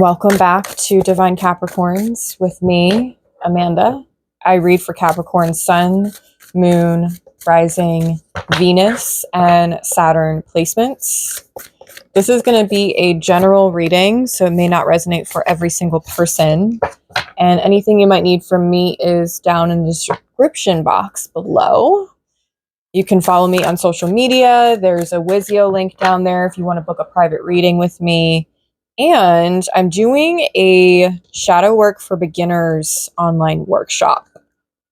Welcome back to Divine Capricorns with me, Amanda. I read for Capricorn Sun, Moon, Rising, Venus, and Saturn placements. This is going to be a general reading, so it may not resonate for every single person. And anything you might need from me is down in the description box below. You can follow me on social media. There's a Wizio link down there if you want to book a private reading with me. And I'm doing a shadow work for beginners online workshop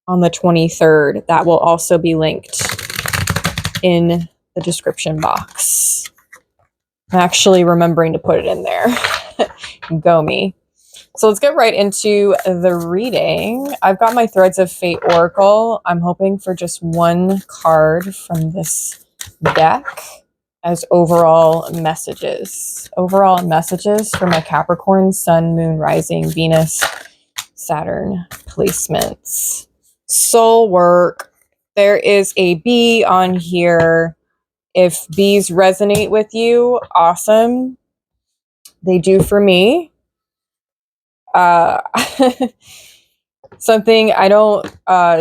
on the 23rd. That will also be linked in the description box. I'm actually remembering to put it in there. Go me. So let's get right into the reading. I've got my Threads of Fate Oracle. I'm hoping for just one card from this deck as overall messages. Overall messages for my Capricorn, Sun, Moon, Rising, Venus, Saturn placements. Soul work. There is a bee on here. If bees resonate with you, awesome. They do for me. Something I don't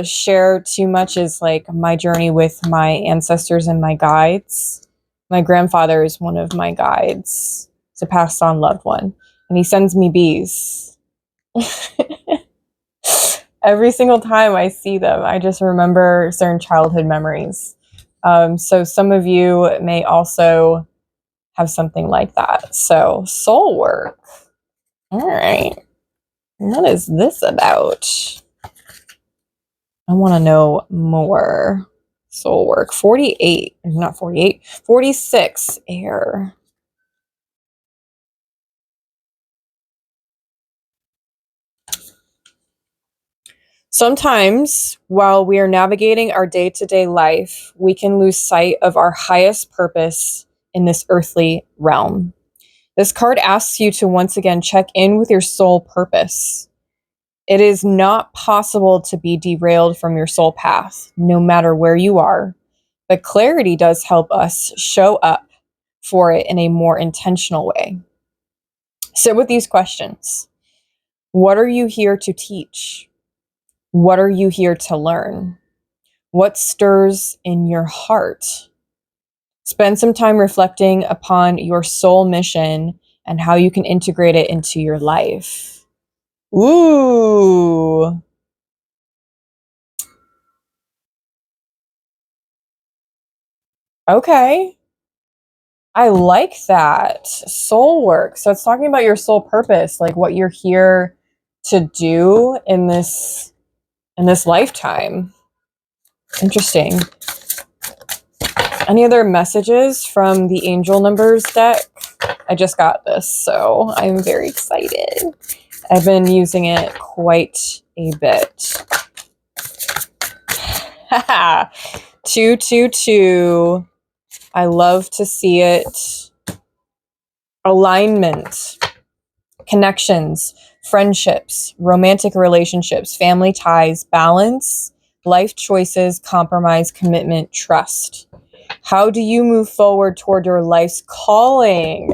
share too much is like my journey with my ancestors and my guides. My grandfather is one of my guides. It's a passed on loved one. And he sends me bees. Every single time I see them, I just remember certain childhood memories. So some of you may also have something like that. So soul work. All right. What is this about? I want to know more. Soul work. 48. Not 48. 46. Air. Sometimes, while we are navigating our day-to-day life, we can lose sight of our highest purpose in this earthly realm. This card asks you to once again check in with your soul purpose. It is not possible to be derailed from your soul path, no matter where you are, but clarity does help us show up for it in a more intentional way. Sit with these questions. What are you here to teach? What are you here to learn? What stirs in your heart? Spend some time reflecting upon your soul mission and how you can integrate it into your life. Ooh. Okay. I like that. Soul work. So it's talking about your soul purpose, like what you're here to do in this lifetime. Interesting. Any other messages from the angel numbers deck? I just got this, so I'm very excited. I've been using it quite a bit. 222. I love to see it. Alignment, connections, friendships, romantic relationships, family ties, balance, life choices, compromise, commitment, trust. How do you move forward toward your life's calling?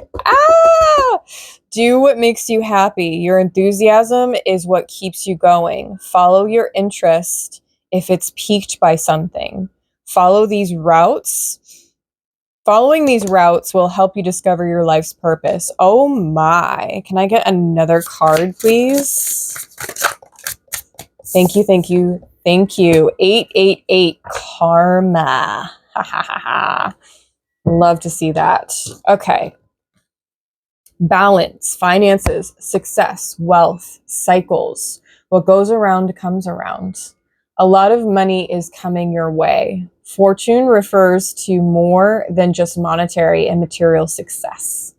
Do what makes you happy. Your enthusiasm is what keeps you going. Follow your interest if it's piqued by something. Follow these routes. Following these routes will help you discover your life's purpose. Oh my. Can I get another card, please? Thank you, thank you, thank you. 888 Karma. Ha ha ha ha. Love to see that. Okay. Balance, finances, success, wealth, cycles. What goes around comes around. A lot of money is coming your way. Fortune refers to more than just monetary and material success.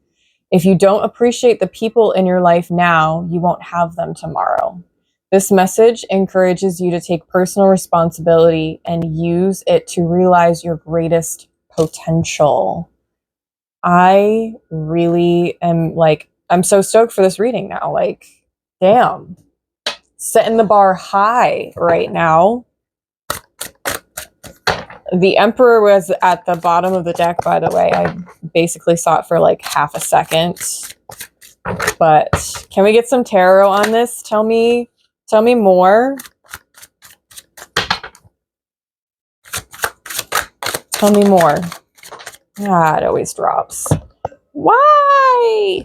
If you don't appreciate the people in your life now, you won't have them tomorrow. This message encourages you to take personal responsibility and use it to realize your greatest potential. I really am I'm so stoked for this reading now. Like, damn. Setting the bar high right now. The Emperor was at the bottom of the deck, by the way. I basically saw it for like half a second. But can we get some tarot on this? Tell me more. Tell me more. Ah, it always drops. Why?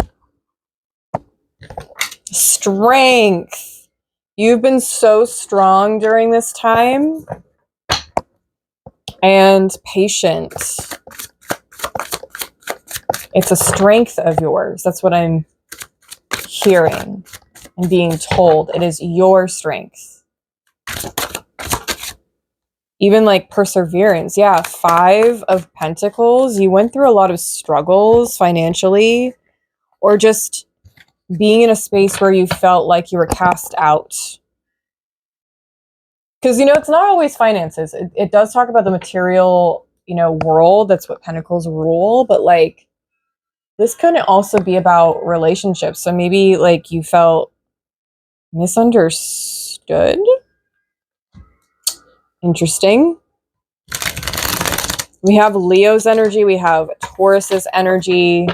Strength. You've been so strong during this time. And patient. It's a strength of yours. That's what I'm hearing and being told. It is your strength. Even like perseverance. Yeah, 5 of Pentacles. You went through a lot of struggles financially, or just being in a space where you felt like you were cast out. Because, you know, it's not always finances. It does talk about the material, you know, world. That's what Pentacles rule. But like, this couldn't also be about relationships. So maybe like you felt misunderstood. Interesting. We have Leo's energy. We have Taurus's energy.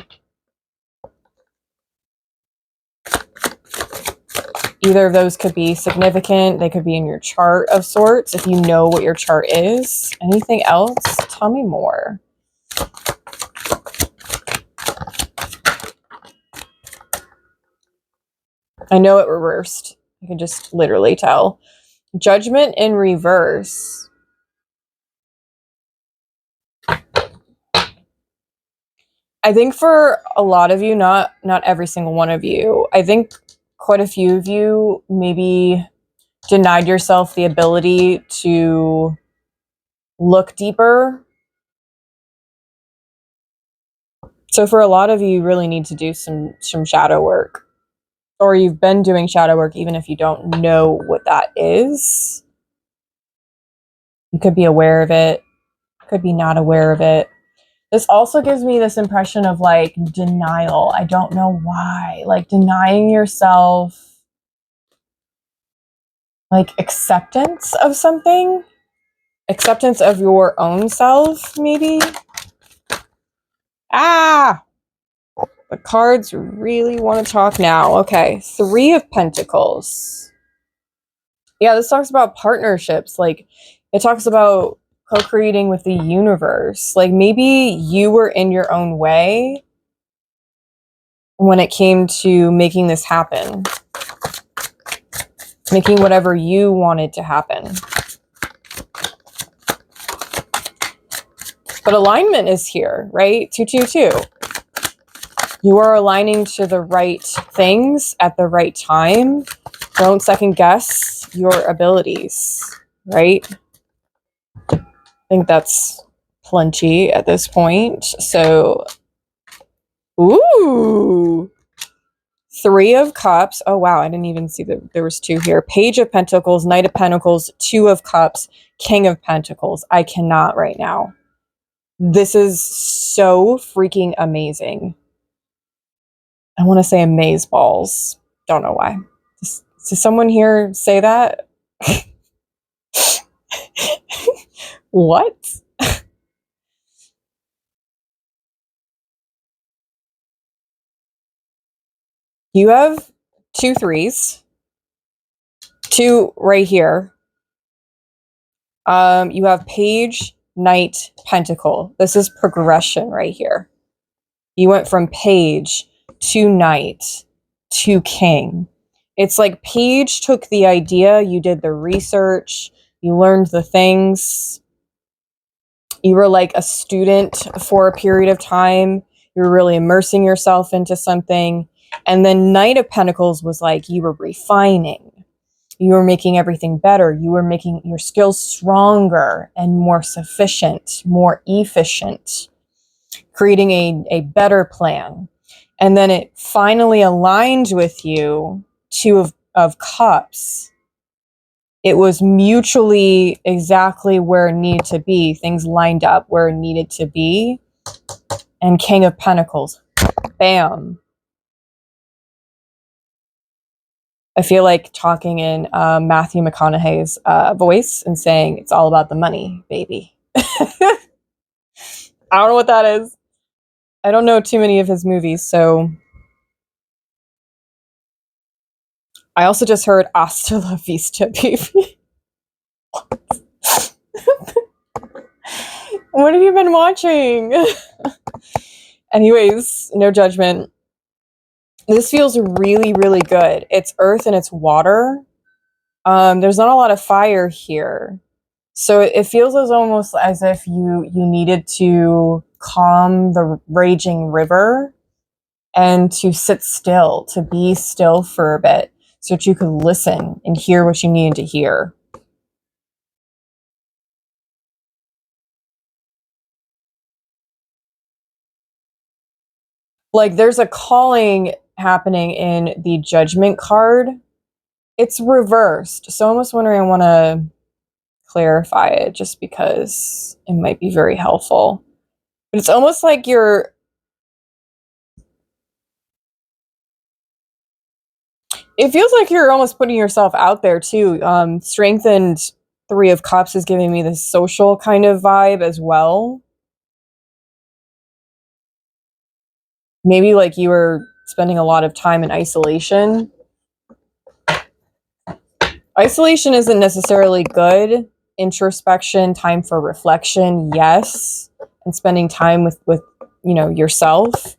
Either of those could be significant. They could be in your chart of sorts, if you know what your chart is. Anything else? Tell me more. I know it reversed. You can just literally tell. Judgment in reverse. I think for a lot of you, not every single one of you, I think quite a few of you maybe denied yourself the ability to look deeper. So for a lot of you, you really need to do some shadow work. Or you've been doing shadow work even if you don't know what that is. You could be aware of it, could be not aware of it. This also gives me this impression of like denial. I don't know why. Like denying yourself like acceptance of something. Acceptance of your own self, maybe. Ah! The cards really want to talk now. Okay, 3 of Pentacles. Yeah, this talks about partnerships. Like, it talks about co-creating with the universe. Like, maybe you were in your own way when it came to making this happen. Making whatever you wanted to happen. But alignment is here, right? 222. You are aligning to the right things at the right time. Don't second guess your abilities, right? I think that's plenty at this point. So, ooh, 3 of Cups. Oh, wow. I didn't even see that there was 2 here. Page of Pentacles, Knight of Pentacles, 2 of Cups, King of Pentacles. I cannot right now. This is so freaking amazing. I want to say amazeballs. Don't know why. Does someone here say that? What? You have 2 3s. 2 right here. You have Page, Knight, Pentacle. This is progression right here. You went from Page to Knight to King. It's like Page took the idea, you did the research, you learned the things. You were like a student for a period of time. You were really immersing yourself into something. And then Knight of Pentacles was like you were refining. You were making everything better. You were making your skills stronger and more sufficient, more efficient, creating a better plan. And then it finally aligned with you, 2 of Cups. It was mutually exactly where it needed to be. Things lined up where it needed to be. And King of Pentacles. Bam. I feel like talking in Matthew McConaughey's voice and saying, it's all about the money, baby. I don't know what that is. I don't know too many of his movies, so I also just heard hasta la vista, baby. What have you been watching? Anyways, no judgment. This feels really, really good. It's earth and it's water. There's not a lot of fire here. So it feels as almost as if you needed to calm the raging river and to sit still, to be still for a bit so that you could listen and hear what you needed to hear. Like there's a calling happening in the judgment card. It's reversed. So I'm almost wondering, I want to clarify it just because it might be very helpful. But it's almost like it feels like you're almost putting yourself out there too. Strengthened Three of Cups is giving me this social kind of vibe as well. Maybe like you were spending a lot of time in isolation. Isolation isn't necessarily good. Introspection, time for reflection, yes. And spending time with yourself,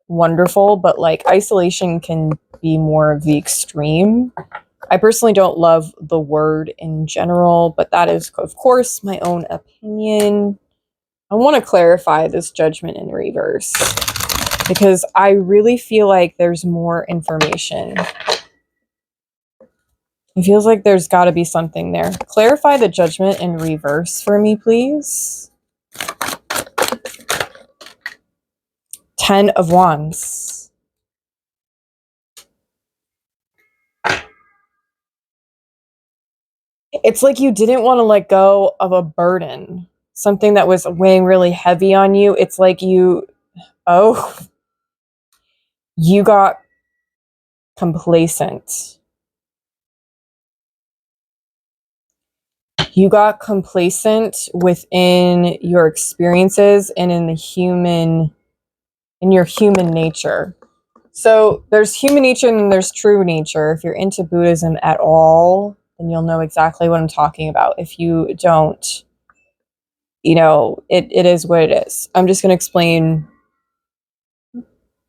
wonderful. But like isolation can be more of the extreme. I personally don't love the word in general, but that is, of course, my own opinion. I want to clarify this judgment in reverse because I really feel like there's more information. It feels like there's got to be something there. Clarify the judgment in reverse for me, please. 10 of Wands. It's like you didn't want to let go of a burden, something that was weighing really heavy on you. It's like you got complacent. You got complacent within your experiences and in your human nature. So there's human nature and then there's true nature. If you're into Buddhism at all, then you'll know exactly what I'm talking about. If you don't, it is what it is. I'm just going to explain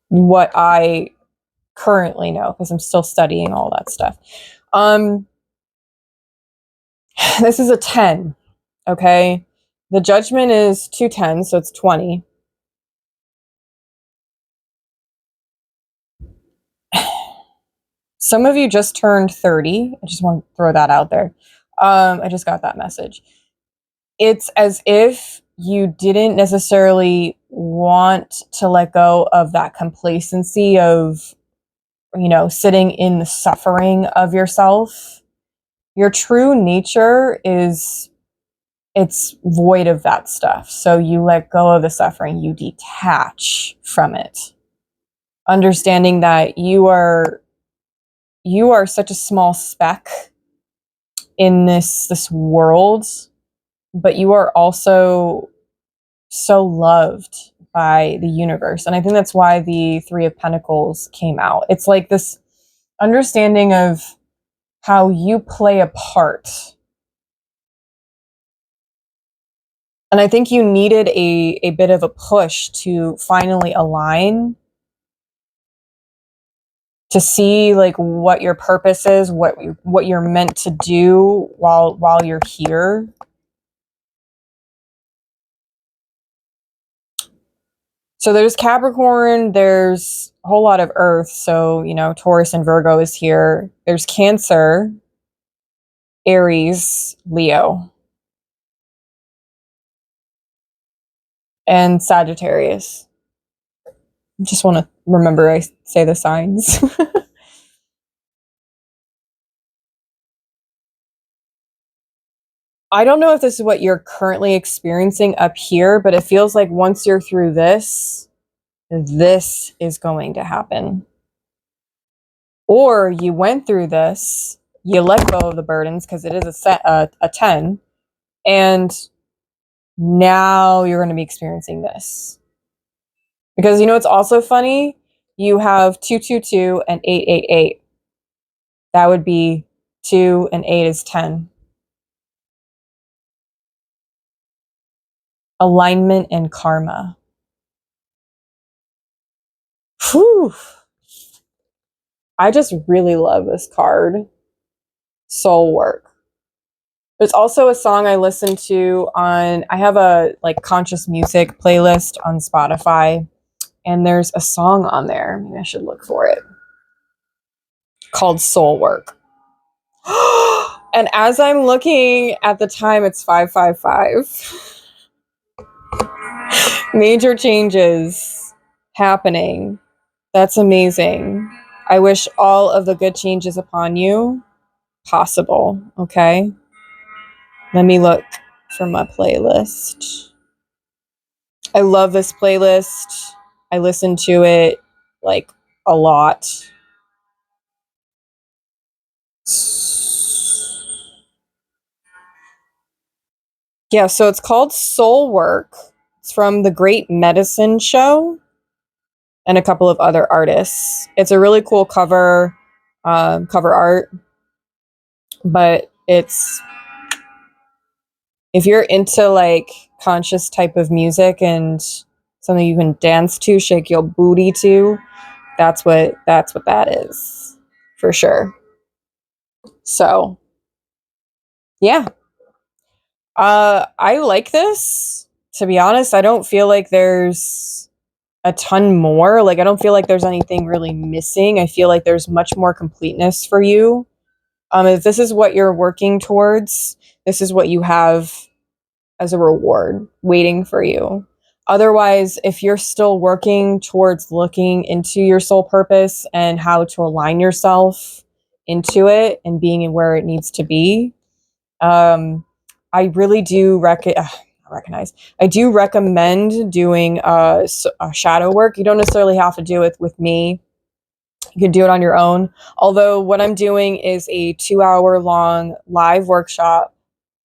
what I currently know because I'm still studying all that stuff. This is a 10, okay? The judgment is 2 10s, so it's 20. Some of you just turned 30. I just want to throw that out there. I just got that message. It's as if you didn't necessarily want to let go of that complacency of, sitting in the suffering of yourself. Your true nature it's void of that stuff. So you let go of the suffering, you detach from it. Understanding that you are such a small speck in this world, but you are also so loved by the universe. And I think that's why the Three of Pentacles came out. It's like this understanding of how you play a part. And I think you needed a bit of a push to finally align, to see like what your purpose is, what you're meant to do while you're here. So there's Capricorn, there's a whole lot of Earth. So, Taurus and Virgo is here. There's Cancer, Aries, Leo, and Sagittarius. Just want to remember I say the signs. I don't know if this is what you're currently experiencing up here, but it feels like once you're through this is going to happen. Or you went through this, you let go of the burdens because it is a 10, and now you're going to be experiencing this. Because it's also funny, you have 222 and 888. That would be 2 and 8 is 10. Alignment and karma. Whew. I just really love this card. Soul work. There's also a song I listen to on, I have a like conscious music playlist on Spotify, and there's a song on there. Maybe I should look for it. Called Soul Work. And as I'm looking at the time, it's 5:55. Major changes happening. That's amazing. I wish all of the good changes upon you possible. Okay. Let me look for my playlist. I love this playlist. I listen to it like a lot. Yeah, so it's called Soul Work. It's from the Great Medicine Show and a couple of other artists. It's a really cool cover art, but it's, if you're into like conscious type of music and something you can dance to, shake your booty to, that's what that is for sure. So yeah, I like this. To be honest, I don't feel like there's a ton more. Like, I don't feel like there's anything really missing. I feel like there's much more completeness for you. If this is what you're working towards, this is what you have as a reward waiting for you. Otherwise, if you're still working towards looking into your soul purpose and how to align yourself into it and being where it needs to be, I really do I do recommend doing shadow work. You don't necessarily have to do it with me. You can do it on your own. Although what I'm doing is a 2-hour long live workshop.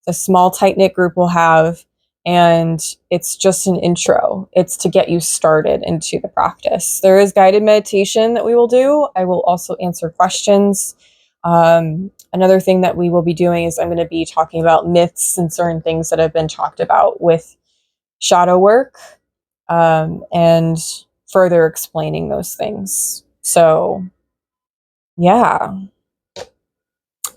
A small tight-knit group will have, and it's just an intro. It's to get you started into the practice. There is guided meditation that we will do. I will also answer questions. Another thing that we will be doing is I'm going to be talking about myths and certain things that have been talked about with shadow work, and further explaining those things. So yeah,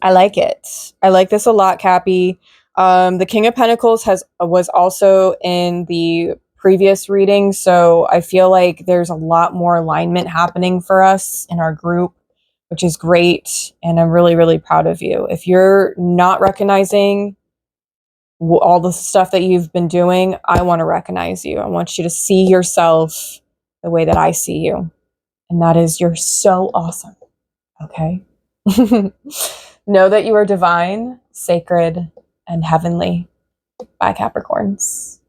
I like it. I like this a lot, Cappy. The King of Pentacles was also in the previous reading, so I feel like there's a lot more alignment happening for us in our group, which is great, and I'm really, really proud of you. If you're not recognizing all the stuff that you've been doing, I want to recognize you. I want you to see yourself the way that I see you, and that is, you're so awesome. Okay? Know that you are divine, sacred, and heavenly. Bye, Capricorns.